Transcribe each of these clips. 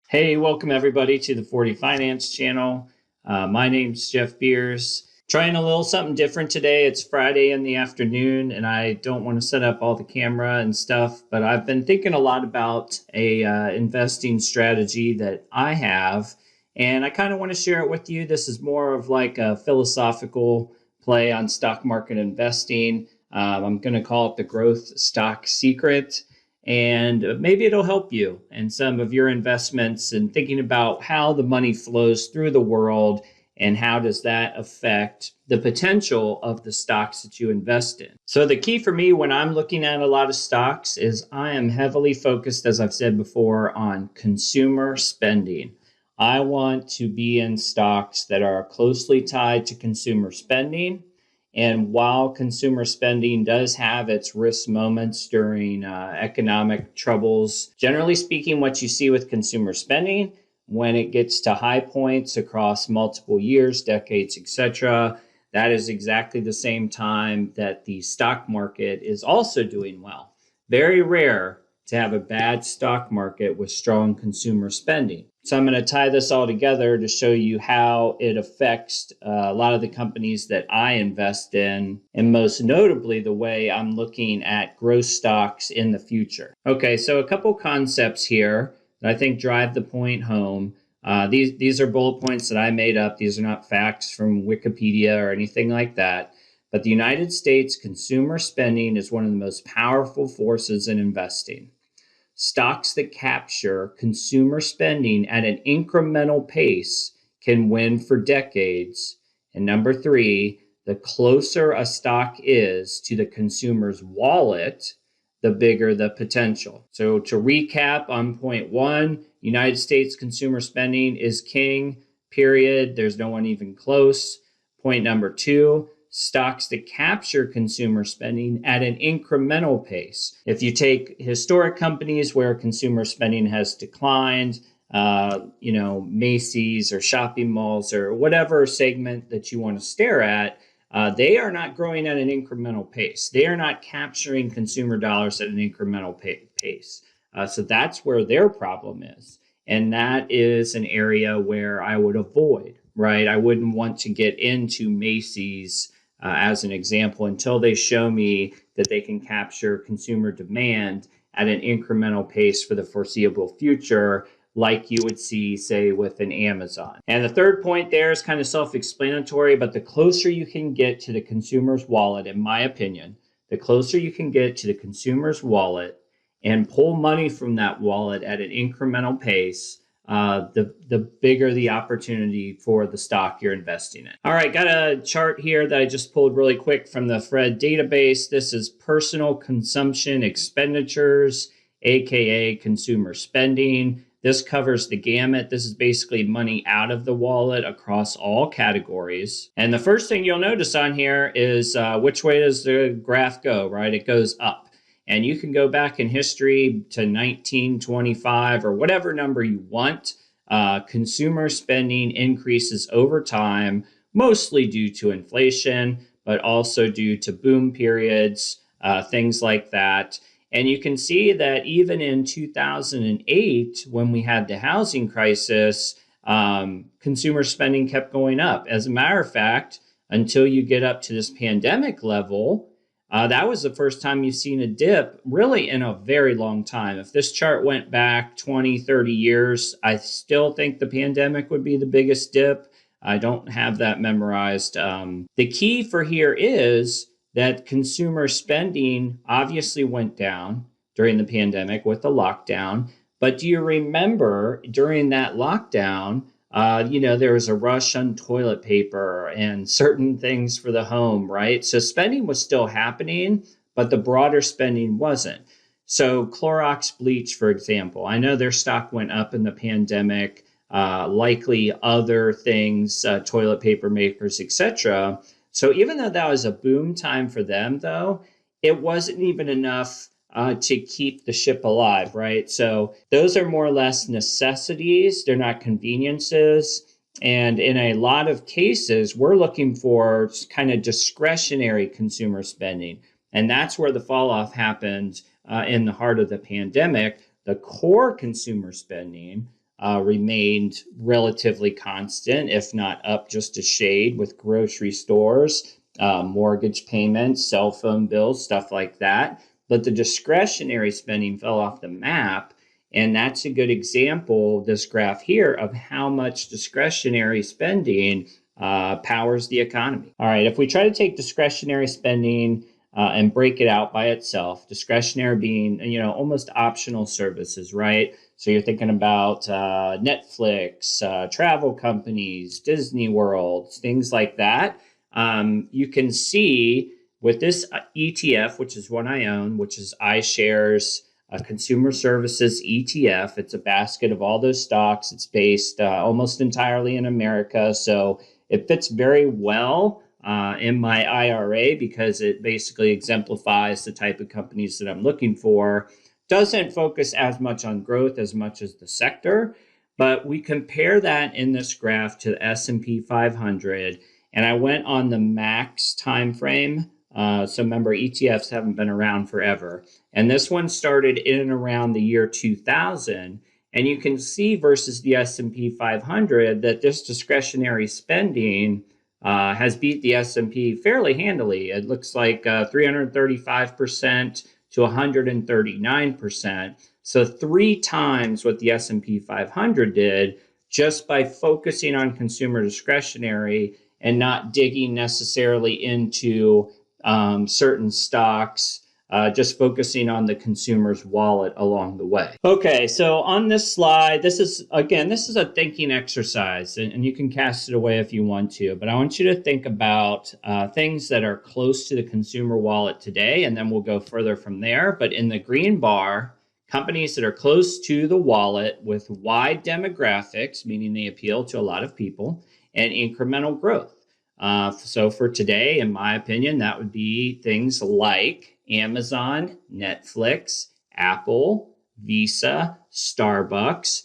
Hey, welcome everybody to the 40 Finance channel. My name's Jeff Beers. Trying a little something different today. It's Friday in the afternoon and I don't want to set up all the camera and stuff, but I've been thinking a lot about a investing strategy that I have, and I kind of want to share it with you. This is more of like a philosophical play on stock market investing. I'm going to call it the growth stock secret. And maybe it'll help you in some of your investments and thinking about how the money flows through the world and how does that affect the potential of the stocks that you invest in. So the key for me when I'm looking at a lot of stocks is I am heavily focused, as I've said before, on consumer spending. I want to be in stocks that are closely tied to consumer spending. And while consumer spending does have its risk moments during economic troubles, generally speaking, what you see with consumer spending, when it gets to high points across multiple years, decades, etc., that is exactly the same time that the stock market is also doing well. Very rare to have a bad stock market with strong consumer spending. So I'm going to tie this all together to show you how it affects a lot of the companies that I invest in, and most notably the way I'm looking at growth stocks in the future. Okay, so a couple concepts here that I think drive the point home. These are bullet points that I made up. These are not facts from Wikipedia or anything like that. But the United States consumer spending is one of the most powerful forces in investing. Stocks that capture consumer spending at an incremental pace can win for decades. And number three, the closer a stock is to the consumer's wallet, the bigger the potential. So to recap on point one, United States consumer spending is king, period. There's no one even close. Point number two, stocks that capture consumer spending at an incremental pace. If you take historic companies where consumer spending has declined, Macy's or shopping malls or whatever segment that you want to stare at, they are not growing at an incremental pace. They are not capturing consumer dollars at an incremental pace. So that's where their problem is. And that is an area where I would avoid, right? I wouldn't want to get into Macy's as an example until they show me that they can capture consumer demand at an incremental pace for the foreseeable future, like you would see, say, with an Amazon. And the third point there is kind of self-explanatory, but the closer you can get to the consumer's wallet, in my opinion, the closer you can get to the consumer's wallet and pull money from that wallet at an incremental pace, the bigger the opportunity for the stock you're investing in. All right, got a chart here that I just pulled really quick from the Fred database. This is personal consumption expenditures, aka consumer spending. This covers the gamut. This is basically money out of the wallet across all categories. And the first thing you'll notice on here is which way does the graph go, right? It goes up. And you can go back in history to 1925 or whatever number you want. Consumer spending increases over time, mostly due to inflation, but also due to boom periods, things like that. And you can see that even in 2008, when we had the housing crisis, consumer spending kept going up. As a matter of fact, until you get up to this pandemic level, that was the first time you've seen a dip really in a very long time. If this chart went back 20, 30 years, I still think the pandemic would be the biggest dip. I don't have that memorized. The key for here is that consumer spending obviously went down during the pandemic with the lockdown. But do you remember during that lockdown, there was a rush on toilet paper and certain things for the home, right? So spending was still happening, but the broader spending wasn't. So Clorox bleach, for example, I know their stock went up in the pandemic, likely other things, toilet paper makers, etc. So even though that was a boom time for them, though, it wasn't even enough to keep the ship alive, right? So those are more or less necessities. They're not conveniences. And in a lot of cases, we're looking for kind of discretionary consumer spending. And that's where the fall off happened in the heart of the pandemic. The core consumer spending, remained relatively constant, if not up just a shade, with grocery stores, mortgage payments, cell phone bills, stuff like that. But the discretionary spending fell off the map. And that's a good example, this graph here, of how much discretionary spending powers the economy. All right, if we try to take discretionary spending and break it out by itself, discretionary being, almost optional services, right? So you're thinking about Netflix, travel companies, Disney World, things like that. You can see with this ETF, which is one I own, which is iShares Consumer Services ETF. It's a basket of all those stocks. It's based almost entirely in America. So it fits very well in my IRA because it basically exemplifies the type of companies that I'm looking for. Doesn't focus as much on growth as much as the sector, but we compare that in this graph to the S&P 500, and I went on the max time frame. So remember, ETFs haven't been around forever. And this one started in and around the year 2000. And you can see versus the S&P 500 that this discretionary spending has beat the S&P fairly handily. It looks like 335% to 139%. So 3 times what the S&P 500 did just by focusing on consumer discretionary and not digging necessarily into certain stocks, just focusing on the consumer's wallet along the way. Okay, so on this slide, this is a thinking exercise, and you can cast it away if you want to, but I want you to think about things that are close to the consumer wallet today, and then we'll go further from there. But in the green bar, companies that are close to the wallet with wide demographics, meaning they appeal to a lot of people, and incremental growth. So for today, in my opinion, that would be things like Amazon, Netflix, Apple, Visa, Starbucks.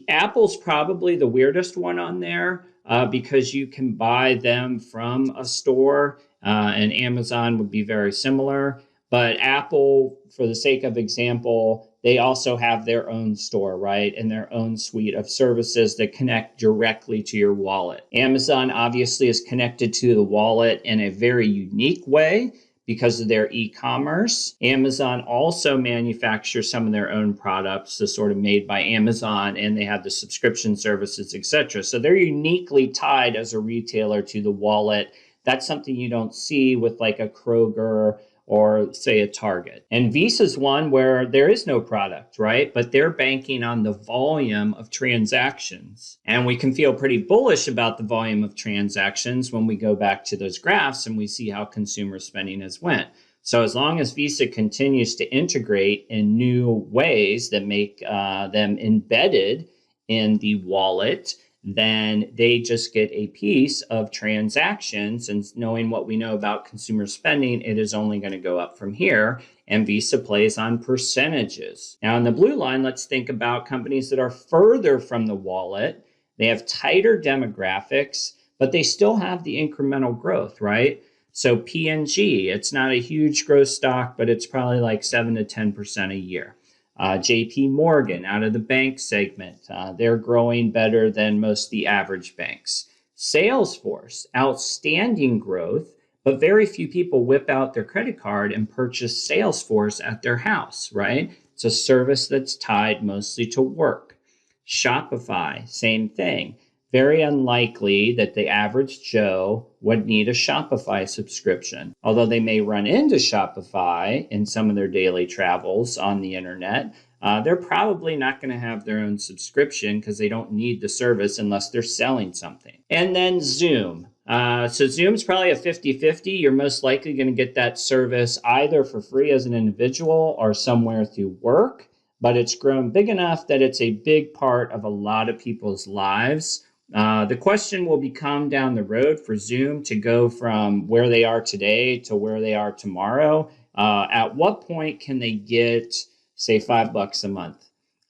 Apple's probably the weirdest one on there because you can buy them from a store, and Amazon would be very similar. But Apple, for the sake of example, they also have their own store, right? And their own suite of services that connect directly to your wallet. Amazon obviously is connected to the wallet in a very unique way because of their e-commerce. Amazon also manufactures some of their own products, the sort of made by Amazon, and they have the subscription services, etc. So they're uniquely tied as a retailer to the wallet. That's something you don't see with like a Kroger or say a Target. And Visa's one where there is no product, right? But they're banking on the volume of transactions. And we can feel pretty bullish about the volume of transactions when we go back to those graphs and we see how consumer spending has went. So as long as Visa continues to integrate in new ways that make them embedded in the wallet, then they just get a piece of transactions. And knowing what we know about consumer spending, it is only going to go up from here. And Visa plays on percentages. Now, in the blue line, let's think about companies that are further from the wallet. They have tighter demographics, but they still have the incremental growth, right? So P&G, it's not a huge growth stock, but it's probably like 7 to 10% a year. JP Morgan out of the bank segment, they're growing better than most of the average banks. Salesforce, outstanding growth, but very few people whip out their credit card and purchase Salesforce at their house, right? It's a service that's tied mostly to work. Shopify, same thing. Very unlikely that the average Joe would need a Shopify subscription. Although they may run into Shopify in some of their daily travels on the internet, they're probably not going to have their own subscription because they don't need the service unless they're selling something. And then Zoom. So Zoom's probably a 50-50. You're most likely going to get that service either for free as an individual or somewhere through work. But it's grown big enough that it's a big part of a lot of people's lives. The question will become down the road for Zoom to go from where they are today to where they are tomorrow. At what point can they get, say, $5 a month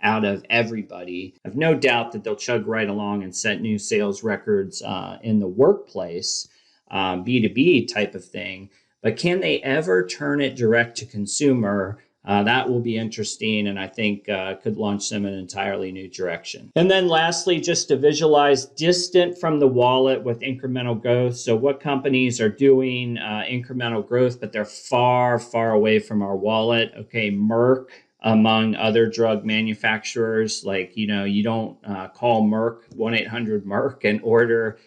out of everybody? I have no doubt that they'll chug right along and set new sales records in the workplace, B2B type of thing. But can they ever turn it direct to consumer That will be interesting, and I think could launch them in an entirely new direction. And then lastly, just to visualize distant from the wallet with incremental growth. So what companies are doing incremental growth, but they're far, far away from our wallet? Okay, Merck, among other drug manufacturers. Like, you don't call Merck, 1-800-MERC, and order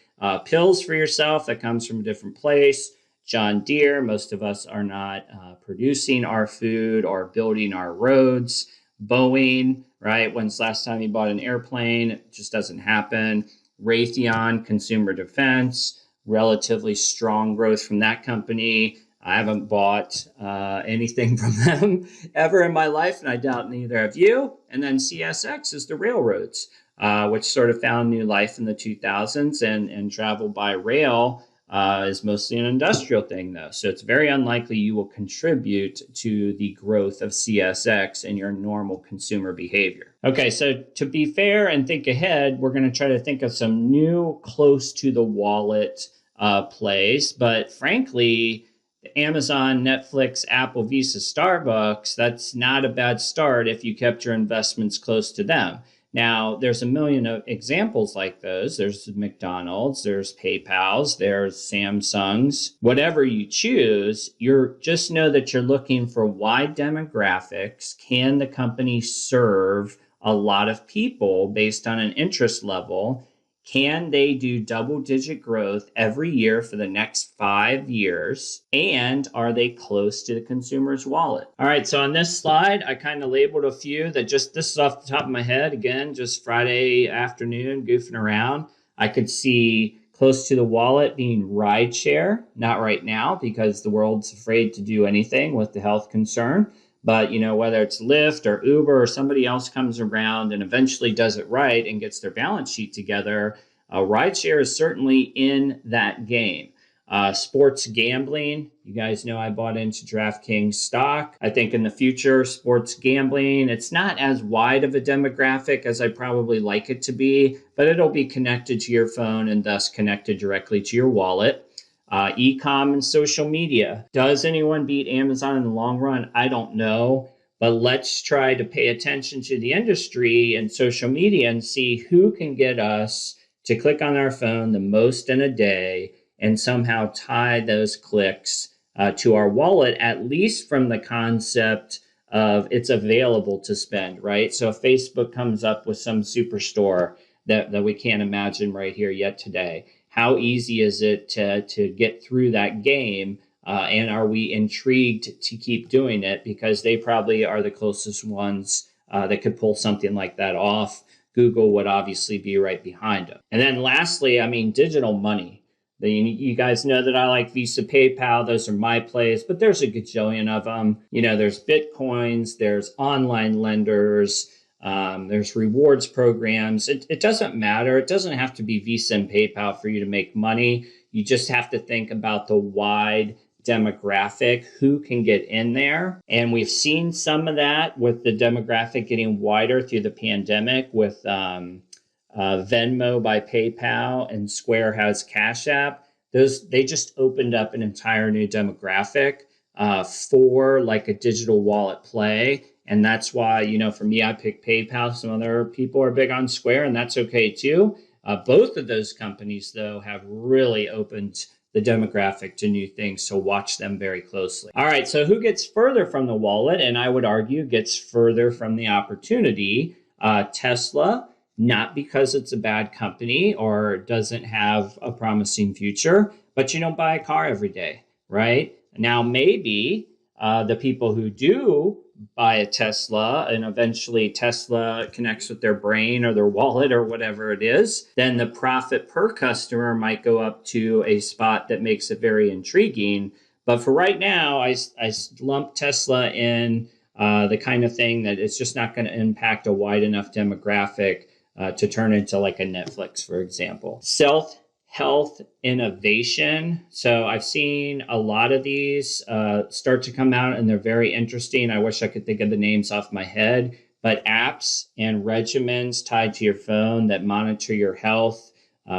pills for yourself that comes from a different place. John Deere, most of us are not producing our food or building our roads. Boeing, right? When's the last time you bought an airplane? It just doesn't happen. Raytheon, consumer defense, relatively strong growth from that company. I haven't bought anything from them ever in my life, and I doubt neither have you. And then CSX is the railroads, which sort of found new life in the 2000s, and travel by rail is mostly an industrial thing, though. So it's very unlikely you will contribute to the growth of CSX and your normal consumer behavior. Okay, so to be fair and think ahead, we're going to try to think of some new close to the wallet plays. But frankly, Amazon, Netflix, Apple, Visa, Starbucks, that's not a bad start if you kept your investments close to them. Now, there's a million of examples like those. There's McDonald's, there's PayPal's, there's Samsung's. Whatever you choose, just know that you're looking for wide demographics. Can the company serve a lot of people based on an interest level? Can they do double-digit growth every year for the next 5 years? And are they close to the consumer's wallet? All right, so on this slide, I kind of labeled a few that this is off the top of my head. Again, just Friday afternoon, goofing around. I could see close to the wallet being rideshare. Not right now, because the world's afraid to do anything with the health concern. But, whether it's Lyft or Uber or somebody else comes around and eventually does it right and gets their balance sheet together, rideshare is certainly in that game. Sports gambling, you guys know I bought into DraftKings stock. I think in the future, sports gambling, it's not as wide of a demographic as I probably like it to be, but it'll be connected to your phone and thus connected directly to your wallet. E-com and social media. Does anyone beat Amazon in the long run? I don't know, but let's try to pay attention to the industry and social media and see who can get us to click on our phone the most in a day and somehow tie those clicks to our wallet, at least from the concept of it's available to spend, right? So if Facebook comes up with some superstore that we can't imagine right here yet today, how easy is it to get through that game? And are we intrigued to keep doing it? Because they probably are the closest ones that could pull something like that off. Google would obviously be right behind them. And then lastly, digital money. You guys know that I like Visa, PayPal. Those are my plays, but there's a gajillion of them. There's Bitcoins, there's online lenders, there's rewards programs. It doesn't matter. It doesn't have to be Visa and PayPal for you to make money. You just have to think about the wide demographic, who can get in there. And we've seen some of that with the demographic getting wider through the pandemic with Venmo by PayPal, and Square has Cash App. They just opened up an entire new demographic for like a digital wallet play. And that's why, for me, I pick PayPal. Some other people are big on Square, and that's okay too. Both of those companies, though, have really opened the demographic to new things. So watch them very closely. All right, so who gets further from the wallet? And I would argue gets further from the opportunity. Tesla, not because it's a bad company or doesn't have a promising future, but you don't buy a car every day, right? Now, maybe the people who do buy a Tesla and eventually Tesla connects with their brain or their wallet or whatever it is, then the profit per customer might go up to a spot that makes it very intriguing. But for right now, I lump Tesla in the kind of thing that it's just not going to impact a wide enough demographic to turn into like a Netflix, for example. Health innovation. So I've seen a lot of these start to come out, and they're very interesting. I wish I could think of the names off my head, but apps and regimens tied to your phone that monitor your health.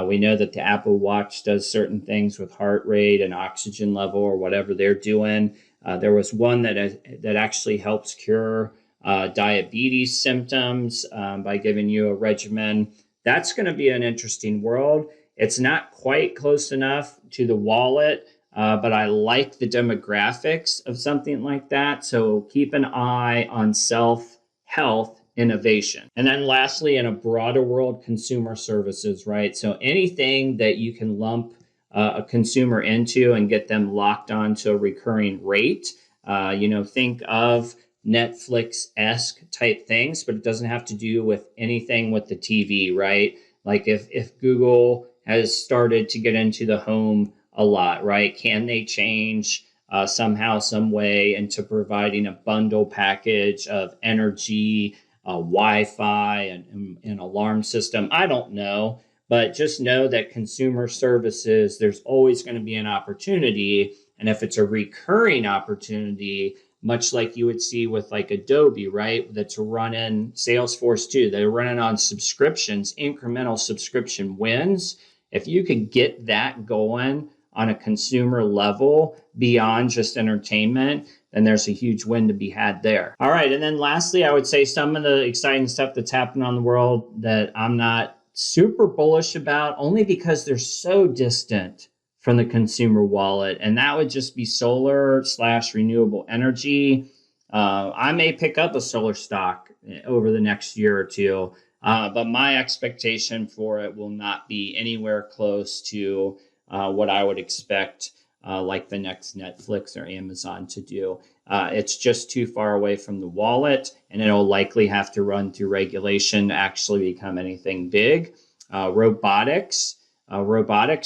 We know that the Apple Watch does certain things with heart rate and oxygen level or whatever they're doing. There was one that actually helps cure diabetes symptoms by giving you a regimen. That's going to be an interesting world. It's not quite close enough to the wallet, but I like the demographics of something like that. So keep an eye on self-health innovation. And then lastly, in a broader world, consumer services, right? So anything that you can lump a consumer into and get them locked onto a recurring rate. Think of Netflix-esque type things, but it doesn't have to do with anything with the TV, right? Like if Google has started to get into the home a lot, right? Can they change somehow, some way into providing a bundle package of energy, Wi-Fi, and an alarm system? I don't know, but just know that consumer services, there's always going to be an opportunity. And if it's a recurring opportunity, much like you would see with like Adobe, right? That's running Salesforce too. They're running on subscriptions, incremental subscription wins. If you could get that going on a consumer level beyond just entertainment, then there's a huge win to be had there. All right. And then lastly, I would say some of the exciting stuff that's happening on the world that I'm not super bullish about, only because they're so distant from the consumer wallet. And that would just be solar/renewable energy. I may pick up a solar stock over the next year or two, but my expectation for it will not be anywhere close to what I would expect like the next Netflix or Amazon to do. It's just too far away from the wallet, and it'll likely have to run through regulation to actually become anything big. Robotics,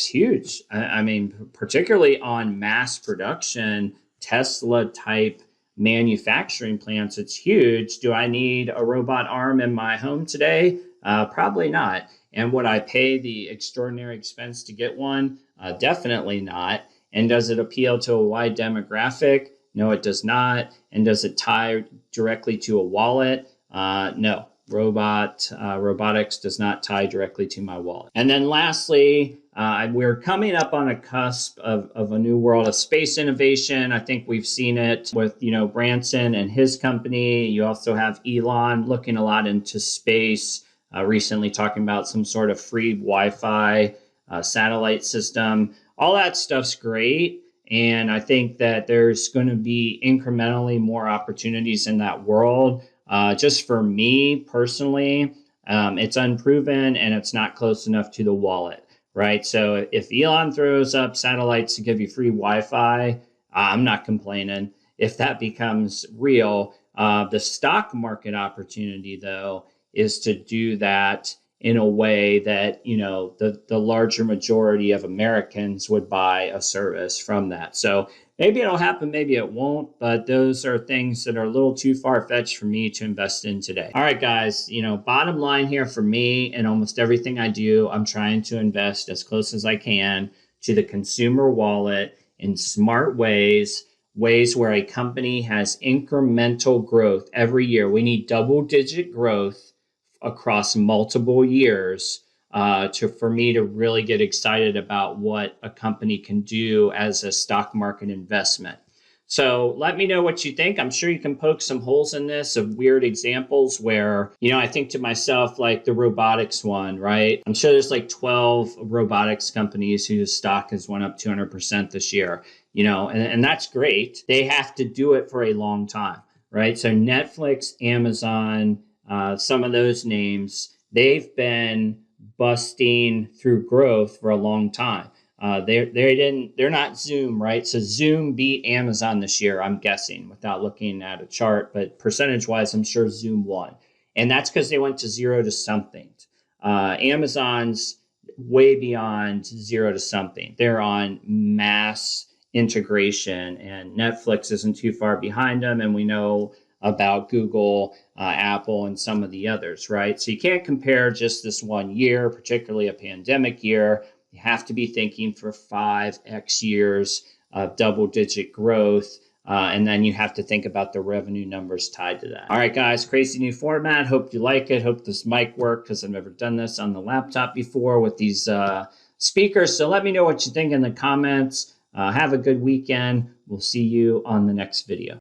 huge. I mean, particularly on mass production, Tesla type manufacturing plants, it's huge. Do I need a robot arm in my home today? Probably not. And would I pay the extraordinary expense to get one? Definitely not. And does it appeal to a wide demographic? No, it does not. And does it tie directly to a wallet? No. Robotics does not tie directly to my wallet. And then lastly, we're coming up on a cusp of a new world of space innovation. I think we've seen it with, Branson and his company. You also have Elon looking a lot into space, recently talking about some sort of free Wi-Fi satellite system. All that stuff's great. And I think that there's going to be incrementally more opportunities in that world. Just for me personally, it's unproven and it's not close enough to the wallet, right? So if Elon throws up satellites to give you free Wi-Fi, I'm not complaining. If that becomes real, the stock market opportunity, though, is to do that in a way that, the larger majority of Americans would buy a service from that. So maybe it'll happen, maybe it won't, but those are things that are a little too far-fetched for me to invest in today. All right, guys, bottom line here for me and almost everything I do, I'm trying to invest as close as I can to the consumer wallet in smart ways where a company has incremental growth every year. We need double-digit growth across multiple years for me to really get excited about what a company can do as a stock market investment. So let me know what you think. I'm sure you can poke some holes in this of weird examples where, I think to myself, like the robotics one, right? I'm sure there's like 12 robotics companies whose stock has went up 200% this year, and that's great. They have to do it for a long time, right? So Netflix, Amazon, some of those names, they've been busting through growth for a long time. They're not Zoom, right? So Zoom beat Amazon this year, I'm guessing, without looking at a chart, but percentage wise, I'm sure Zoom won. And that's because they went to zero to something. Amazon's way beyond zero to something. They're on mass integration, and Netflix isn't too far behind them. And we know about Google, Apple, and some of the others, right? So you can't compare just this one year, particularly a pandemic year. You have to be thinking for 5x years of double-digit growth, and then you have to think about the revenue numbers tied to that. All right, guys, crazy new format. Hope you like it. Hope this mic worked because I've never done this on the laptop before with these speakers. So let me know what you think in the comments. Have a good weekend. We'll see you on the next video.